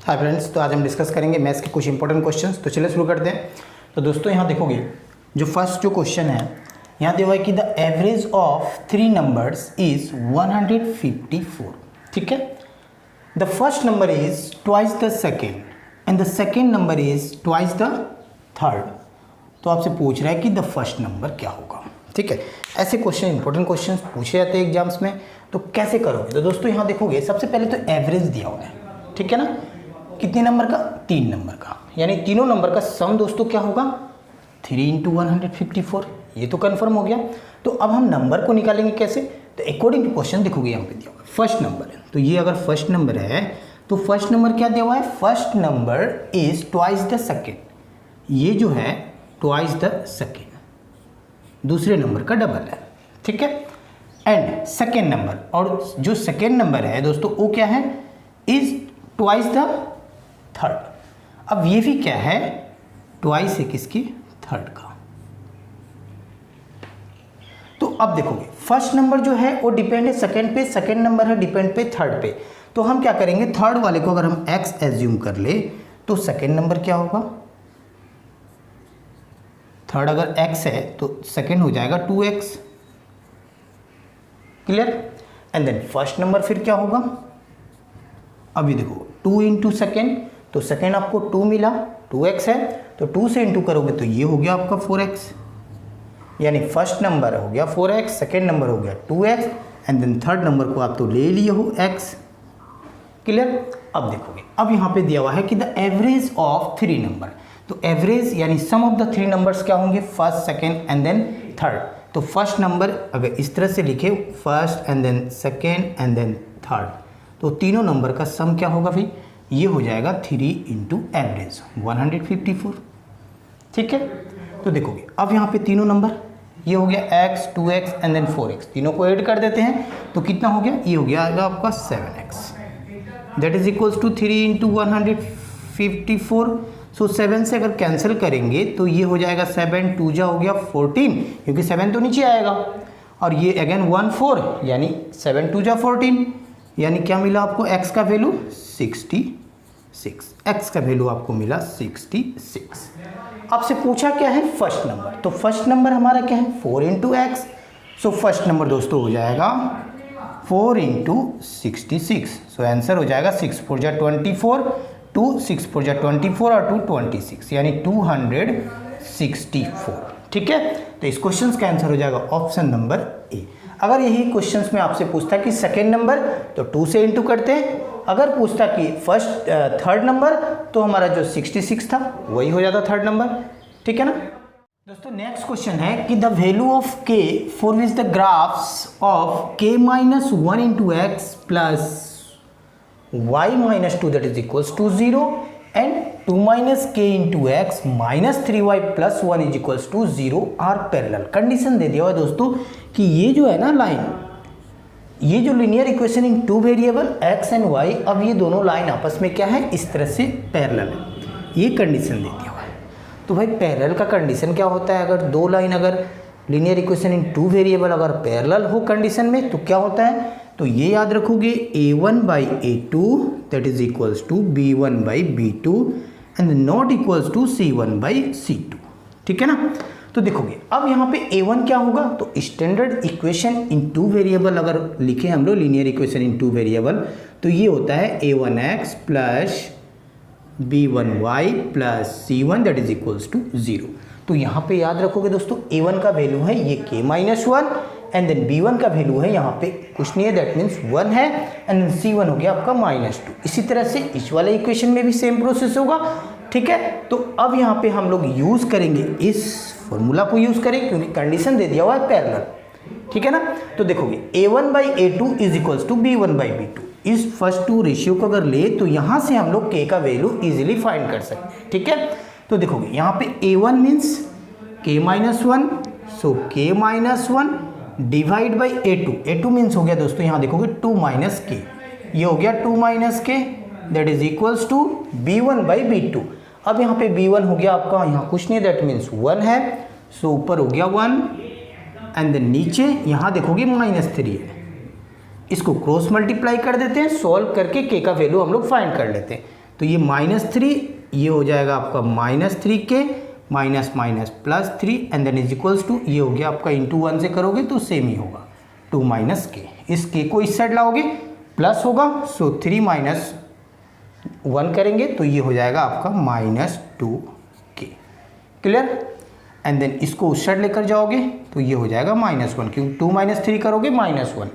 Hi friends, तो आज हम डिस्कस करेंगे मैथ्स के कुछ इंपॉर्टेंट क्वेश्चंस। तो चलिए शुरू करते हैं। तो दोस्तों यहाँ देखोगे जो फर्स्ट जो क्वेश्चन है यहाँ दिया हुआ है कि the average of 3 numbers is 154। ठीक है, the first number is twice the second and the second number is twice the third. तो आपसे पूछ रहा है कि द फर्स्ट नंबर क्या होगा। ठीक है, ऐसे क्वेश्चन इंपॉर्टेंट क्वेश्चन पूछे जाते हैं एग्जाम्स में। तो कैसे करोगे? तो दोस्तों यहाँ देखोगे सबसे पहले तो एवरेज दिया हुआ है। ठीक है ना, कितने नंबर का? 3 नंबर का, यानी तीनों नंबर का सम दोस्तों क्या होगा? 3 × 154। ये तो कंफर्म हो गया। तो अब हम नंबर को निकालेंगे कैसे? तो अकॉर्डिंग टू क्वेश्चन देखोगे यहाँ पे दिया हुआ है फर्स्ट नंबर है। तो ये अगर फर्स्ट नंबर है तो फर्स्ट नंबर क्या दिया हुआ है? First number is twice the second. ये जो है ट्वाइस द सेकेंड, दूसरे नंबर का डबल है। ठीक है, एंड सेकेंड नंबर, और जो सेकेंड नंबर है दोस्तों वो क्या है? Is twice the third. अब ये भी क्या है? ट्वाइस है किसकी? थर्ड का। तो अब देखोगे फर्स्ट नंबर जो है वो डिपेंड है सेकेंड पे, सेकेंड नंबर है डिपेंड पे थर्ड पे। तो हम क्या करेंगे, थर्ड वाले को अगर हम x एज्यूम कर ले तो सेकेंड नंबर क्या होगा? थर्ड अगर x है तो सेकेंड हो जाएगा 2x। Clear? And then first number फिर क्या होगा? अभी देखो 2 इंटू सेकेंड, तो सेकेंड आपको 2 मिला, 2x है, तो 2 से इंटू करोगे तो ये हो गया आपका 4x। यानी फर्स्ट नंबर हो गया 4x, सेकेंड नंबर हो गया 2x, and then third number को आप तो ले लिए हो x। क्लियर? अब देखोगे अब यहाँ पे दिया हुआ है कि द एवरेज ऑफ 3 नंबर। तो एवरेज यानी सम ऑफ द 3 नंबर्स क्या होंगे? First, second and then third. तो फर्स्ट नंबर अगर इस तरह से लिखे, first and then second and then third, तो तीनों नंबर का सम क्या होगा भाई? ये हो जाएगा 3 इंटू एवरेज 154। ठीक है, तो देखोगे अब यहाँ पे तीनों नंबर, ये हो गया x, 2x and then 4x, तीनों को ऐड कर देते हैं तो कितना हो गया? ये हो गया आपका 7x, that is equals to 3 into 154। So 7 से अगर कैंसिल करेंगे तो ये हो जाएगा 7 2 जा हो गया 14, क्योंकि 7 तो नीचे आएगा, और ये अगेन 1 4, यानी 7 2 जा 14, यानी क्या मिला आपको? x का वैल्यू 66। x का वैल्यू आपको मिला 66। आपसे पूछा क्या है? First number. तो फर्स्ट नंबर हमारा क्या है? 4 into x. So first number दोस्तों हो जाएगा 4 इंटू 66। सो आंसर हो जाएगा 6 4 जा 24, 2 6 4 जा 24 और 2 26, यानी 264। ठीक है, तो इस क्वेश्चन का आंसर हो जाएगा ऑप्शन नंबर ए। अगर यही क्वेश्चंस में आपसे पूछता कि सेकेंड नंबर तो 2 से इंटू करते हैं, अगर पूछता कि फर्स्ट थर्ड नंबर तो हमारा जो 66 था वही हो जाता थर्ड नंबर। ठीक है ना दोस्तों। नेक्स्ट क्वेश्चन है कि the value of k for which the graphs of k minus 1 into x plus y minus 2 that is equals to 0 and 2 minus k into x minus 3y plus 1 is equals to 0 are parallel. Condition दे दिया हुआ है दोस्तों कि ये जो है ना लाइन, ये जो linear equation in 2 variable x and y, अब ये दोनों लाइन आपस में क्या है? इस तरह से पैरेलल है। ये कंडीशन दे दिया हुआ है। तो भाई पैरेलल का कंडीशन क्या होता है? अगर दो लाइन अगर लीनियर इक्वेशन इन 2 वेरिएबल अगर पैरेलल हो कंडीशन में तो क्या होता है? तो ये याद रखोगे a1 by a2 that is equals to b1 by b2 and not equals to c1 by c2। ठीक है ना। तो देखोगे अब यहाँ पे a1 क्या होगा? तो स्टैंडर्ड इक्वेशन इन 2 वेरिएबल अगर लिखे हम लोग लीनियर इक्वेशन इन 2 वेरिएबल तो ये होता है a1x plus b1y plus c1 that is equals to 0। तो यहाँ पे याद रखोगे दोस्तों a1 का वैल्यू है ये k minus 1 and then b1 का वैल्यू है यहाँ पे कुछ नहीं है, दैट मीन्स 1 है, एंड देन c1 हो गया आपका -2। इसी तरह से इस वाले इक्वेशन में भी सेम प्रोसेस होगा। ठीक है, तो अब यहाँ पे हम लोग यूज़ करेंगे इस फॉर्मूला को यूज़ करें क्योंकि कंडीशन दे दिया हुआ है पैरेलल। ठीक है ना। तो देखोगे a1 by a2 is equals to b1 by b2। इस फर्स्ट 2 रेशियो को अगर ले तो यहाँ से हम लोग k का वैल्यू इजीली फाइंड कर सकते हैं। ठीक है, तो देखोगे यहाँ पे a1 means k minus 1, so k minus 1 divide by a2 means हो गया दोस्तों यहाँ देखोगे 2 माइनस k, ये हो गया 2 minus k that is equals to b1 by b2। अब यहाँ पे b1 हो गया आपका यहाँ कुछ नहीं, दैट मीन्स 1 है, सो ऊपर हो गया 1 एंड देन नीचे यहाँ देखोगे -3 है। इसको क्रॉस मल्टीप्लाई कर देते हैं, सॉल्व करके k का वैल्यू हम लोग फाइंड कर लेते हैं। तो ये -3, ये हो जाएगा आपका -3k minus minus +3 and then is equals to, ये हो गया आपका इंटू 1 से करोगे तो सेम ही होगा 2 - k। इस k को इस साइड लाओगे प्लस होगा, सो 3 - 1 करेंगे तो ये हो जाएगा आपका -2k। क्लियर? एंड देन इसको उस साइड लेकर जाओगे तो ये हो जाएगा -1, क्योंकि 2 - 3 करोगे -1,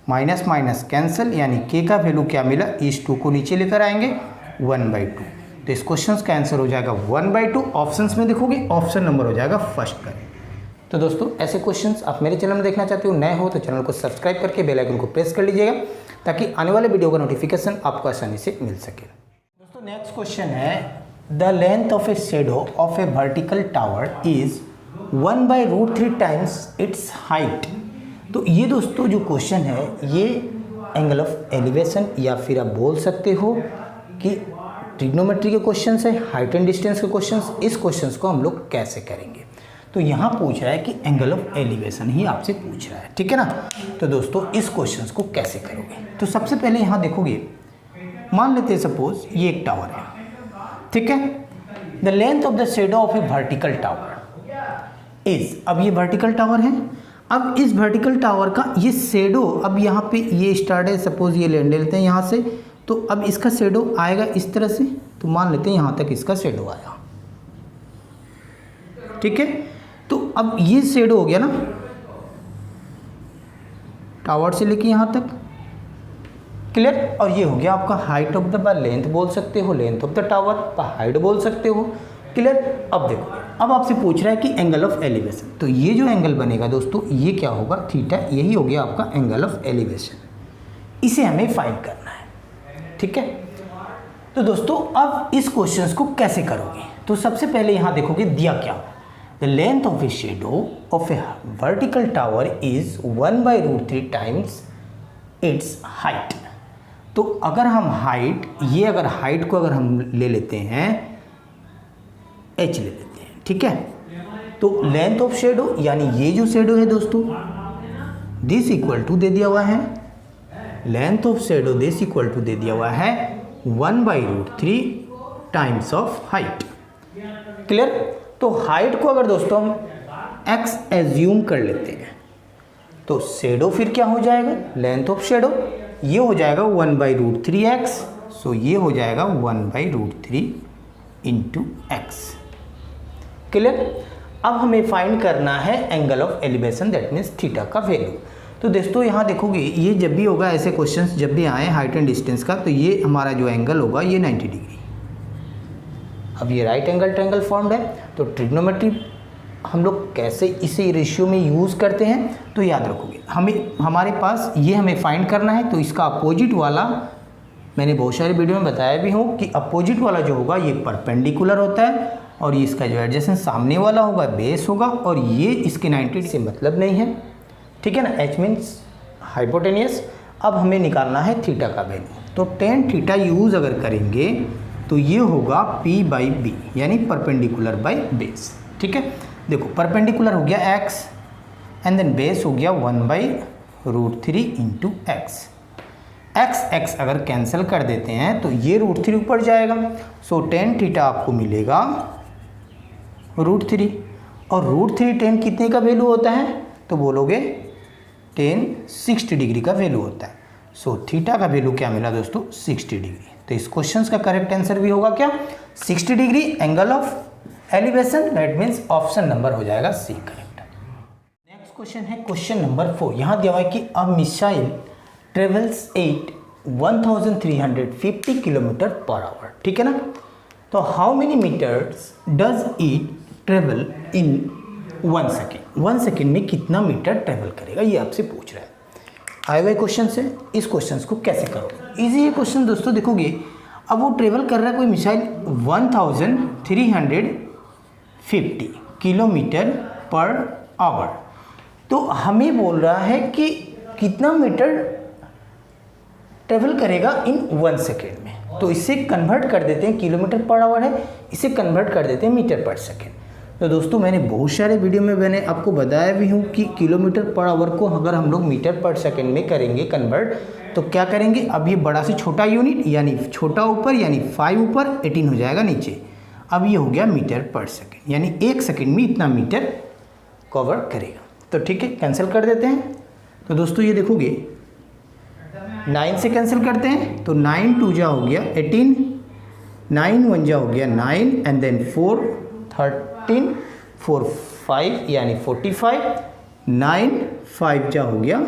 माइनस माइनस कैंसिल, यानी k का वैल्यू क्या मिला, इस 2 को नीचे लेकर आएंगे 1/2। तो इस क्वेश्चन का आंसर हो जाएगा 1/2। ऑप्शंस में देखोगे ऑप्शन नंबर हो जाएगा फर्स्ट करें। तो दोस्तों ऐसे क्वेश्चंस आप मेरे चैनल में देखना चाहते हो, नए हो तो चैनल को सब्सक्राइब करके बेल आइकन को प्रेस कर लीजिएगा ताकि आने वाले वीडियो का नोटिफिकेशन आपको आसानी से मिल सके। दोस्तों नेक्स्ट क्वेश्चन है, the length of a shadow of A vertical tower is 1/√3 times it's height. तो ये दोस्तों जो क्वेश्चन है ये एंगल ऑफ एलिवेशन या फिर आप बोल सकते हो कि ट्रिग्नोमेट्री के क्वेश्चंस है, हाइट एंड डिस्टेंस के क्वेश्चंस। इस क्वेश्चंस को हम लोग कैसे करेंगे, तो यहाँ पूछ रहा है कि एंगल ऑफ एलिवेशन ही आपसे पूछ रहा है, ठीक है ना। तो दोस्तों इस क्वेश्चंस को कैसे करोगे, तो सबसे पहले यहाँ देखोगे, मान लेते हैं सपोज ये एक टावर है, ठीक है। The length of the shadow of A vertical tower is, अब ये वर्टिकल टावर है, अब इस वर्टिकल टावर का ये शेडो, अब यहाँ पे ये स्टार्ट है, सपोज ये ले लेते हैं यहाँ से, तो अब इसका शेडो आएगा इस तरह से, तो मान लेते हैं यहाँ तक इसका शेडो आया, ठीक है। तो अब ये शेडो हो गया ना टावर से लेके यहाँ तक, क्लियर। और ये हो गया आपका हाइट ऑफ द, लेंथ बोल सकते हो, length of the tower, height बोल सकते हो, क्लियर। अब देखो, अब आपसे पूछ रहा है कि एंगल ऑफ एलिवेशन, तो ये जो एंगल बनेगा दोस्तों ये क्या होगा, थीटा, यही हो गया आपका एंगल ऑफ एलिवेशन। इसे हमें फाइंड करना है, ठीक है। तो दोस्तों अब इस क्वेश्चंस को कैसे करोगे, तो सबसे पहले यहाँ देखोगे दिया क्या, the length of a shadow of A vertical tower is 1/√3 times it's height. तो अगर हम हाइट, ये अगर हाइट को अगर हम ले लेते हैं h ले लेते हैं, ठीक है। तो लेंथ ऑफ शेडो यानी ये जो शेडो है दोस्तों, दिस इक्वल टू दे दिया हुआ है, length of shadow this equal to दे दिया हुआ है 1/√3 टाइम्स ऑफ हाइट, क्लियर। तो हाइट को अगर दोस्तों हम x एज्यूम कर लेते हैं तो शेडो फिर क्या हो जाएगा, लेंथ ऑफ शेडो ये हो जाएगा 1/√3x, सो ये हो जाएगा 1/√3 इंटू x, क्लियर। अब हमें फाइंड करना है angle of elevation, that means theta का वैल्यू। तो दोस्तों यहाँ देखोगे, ये जब भी होगा ऐसे क्वेश्चंस जब भी आए हाइट एंड डिस्टेंस का, तो ये हमारा जो एंगल होगा ये 90 डिग्री। अब ये राइट एंगल ट्रायंगल फॉर्म्ड है, तो ट्रिग्नोमेट्री हम लोग कैसे इसे रेशियो में यूज़ करते हैं, तो याद रखोगे हमें, हमारे पास ये हमें फाइंड करना है, तो इसका अपोजिट वाला मैंने बहुत सारे वीडियो में बताया भी हूँ कि अपोजिट वाला जो होगा ये परपेंडिकुलर होता है, और ये इसका जो एडजेसेंट सामने वाला होगा बेस होगा, और ये इसके 90 से मतलब नहीं है, ठीक है ना। h means hypotenuse. अब हमें निकालना है थीटा का वैल्यू, तो tan थीटा यूज़ अगर करेंगे तो ये होगा p/b यानी परपेंडिकुलर बाई बेस, ठीक है। देखो परपेंडिकुलर हो गया x एंड देन बेस हो गया 1/√3 इंटू x अगर कैंसिल कर देते हैं तो ये √3 ऊपर जाएगा, सो tan थीटा आपको मिलेगा √3, और √3 tan कितने का वैल्यू होता है, तो बोलोगे tan 60 डिग्री का वैल्यू होता है, सो थीटा का वैल्यू क्या मिला दोस्तों 60 डिग्री। तो इस क्वेश्चन का करेक्ट आंसर भी होगा क्या 60 degree angle of elevation, that means option number हो जाएगा सी करेक्ट। नेक्स्ट क्वेश्चन है क्वेश्चन नंबर 4। यहाँ दिया हुआ है कि a missile travels at 1350 kilometre per hour, ठीक है ना। तो how many metres does it travel in 1 second, 1 second में कितना मीटर ट्रेवल करेगा, ये आपसे पूछ रहा है। आए हुए क्वेश्चन से इस क्वेश्चन को कैसे करोगे, इजी ये क्वेश्चन दोस्तों। देखोगे अब वो ट्रेवल कर रहा है कोई मिसाइल 1350 किलोमीटर पर आवर, तो हमें बोल रहा है कि कितना मीटर ट्रेवल करेगा इन 1 सेकेंड में। तो इसे कन्वर्ट कर देते हैं, किलोमीटर पर आवर है, इसे कन्वर्ट कर देते हैं मीटर पर सेकेंड। तो दोस्तों मैंने बहुत सारे वीडियो में मैंने आपको बताया भी हूँ कि किलोमीटर पर आवर को अगर हम लोग मीटर पर सेकंड में करेंगे कन्वर्ट, तो क्या करेंगे, अब ये बड़ा से छोटा यूनिट यानी छोटा ऊपर यानी 5 ऊपर 18 हो जाएगा नीचे। अब ये हो गया मीटर पर सेकंड, यानी 1 सेकंड में इतना मीटर कवर करेगा। तो ठीक है, कैंसिल कर देते हैं। तो दोस्तों ये देखोगे 9 से कैंसिल करते हैं तो 9 2 जा हो गया 18, 9 1 जा हो गया 9 एंड देन 4 13 4 5 यानी 45, 9 5 जा हो गया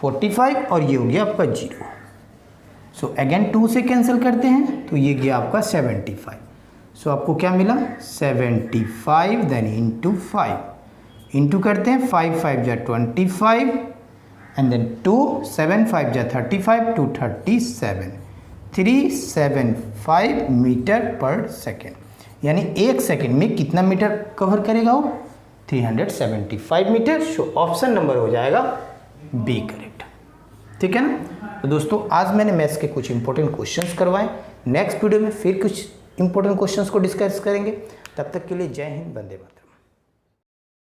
45 और ये हो गया आपका 0। सो अगेन 2 से कैंसिल करते हैं तो ये गया आपका 75। सो आपको क्या मिला 75 देन इंटू 5 इंटू करते हैं 5 5 जा 25 एंड देन 2 7 5 जा 35 2 37 375 मीटर पर सेकेंड, यानी 1 सेकेंड में कितना मीटर कवर करेगा वो 375 मीटर। सो ऑप्शन नंबर हो जाएगा बी करेक्ट। ठीक है ना। तो दोस्तों आज मैंने मैथ्स के कुछ इंपॉर्टेंट क्वेश्चंस करवाए, नेक्स्ट वीडियो में फिर कुछ इंपॉर्टेंट क्वेश्चंस को डिस्कस करेंगे। तब तक के लिए जय हिंद, वंदे मातरम।